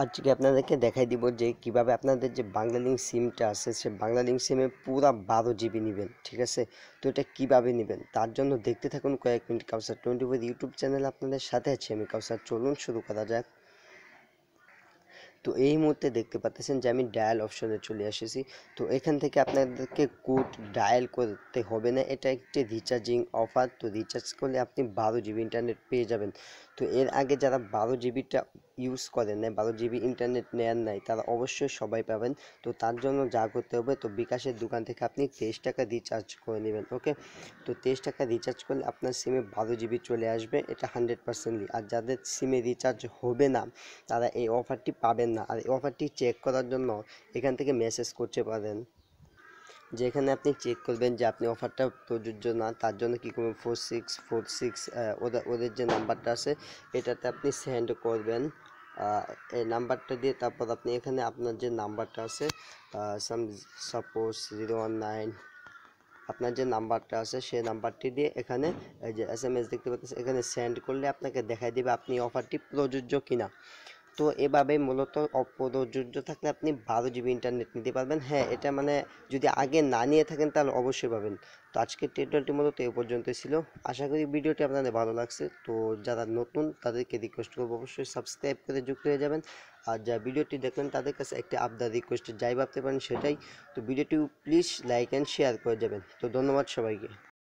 আজকে আপনাদেরকে দেখাই দিব যে কিভাবে আপনাদের যে বাংলালিংক সিমটা আছে সে বাংলালিংক সিমে পুরা 12 জিবি নেবেন। ঠিক আছে, তো এটা কিভাবে নেবেন তার জন্য দেখতে থাকুন কয়েক মিনিট। কাউসার 24 ইউটিউব চ্যানেল আপনাদের সাথে আছে, আমি কাউসার। চলুন শুরু করা যাক। তো এই মুহূর্তে দেখতে পাচ্ছেন যে আমি ডায়াল অপশনে চলে এসেছি। তো এখান থেকে আপনাদেরকে কোড ডায়াল করতে হবে না, এটা একটি রিচার্জিং অফার। তো রিচার্জ করলে আপনি 12 জিবি ইন্টারনেট পেয়ে যাবেন। তো এর আগে যারা 12 জিবিটা ইউজ করেন নাই, 12 জিবি ইন্টারনেট নেয়ার নাই, তারা অবশ্যই সবাই পাবেন। তো তার জন্য যা করতে হবে, তো বিকাশের দোকান থেকে আপনি 23 টাকা রিচার্জ করে নেবেন। ওকে, তো 23 টাকা রিচার্জ করলে আপনার সিমে 12 জিবি চলে আসবে, এটা 100%। আর যাদের সিমে রিচার্জ হবে না তারা এই অফারটি পাবেন না। আর এই অফারটি চেক করার জন্য এখান থেকে মেসেজ করতে পারেন, যেখানে আপনি চেক করবেন যে আপনি অফারটা প্রযোজ্য না। তার জন্য কী করবেন, 4646 ওদের যে নাম্বারটা আছে এটাতে আপনি সেন্ড করবেন। এই নাম্বারটা দিয়ে তারপর আপনি এখানে আপনার যে নাম্বারটা আছে, সাপোজ 019, আপনার যে নাম্বারটা আছে সেই নাম্বারটি দিয়ে এখানে এই যে SMS দেখতে পাচ্ছেন, এখানে সেন্ড করলে আপনাকে দেখাই দেবে আপনি অফারটি প্রযোজ্য কিনা। তো এভাবে মূলত অপ্রযোজ্য থাকলে আপনি 12 জিবি ইন্টারনেট নিতে পারবেন। হ্যাঁ, এটা মানে যদি আগে না নিয়ে থাকেন তাহলে অবশ্যই পাবেন। তো আজকের টিউটোরিয়ালটি মূলত এই পর্যন্তই ছিল। আশা করি ভিডিওটি আপনাদের ভালো লাগছে। তো যারা নতুন তাদেরকে রিকোয়েস্ট করবো অবশ্যই সাবস্ক্রাইব করে যুক্ত হয়ে যাবেন। আর যারা ভিডিওটি দেখলেন তাদের কাছে একটা আবদার রিকোয়েস্ট, যাই ভাবতে পারেন সেটাই। তো ভিডিওটি প্লিজ লাইক অ্যান্ড শেয়ার করে যাবেন। তো ধন্যবাদ সবাইকে।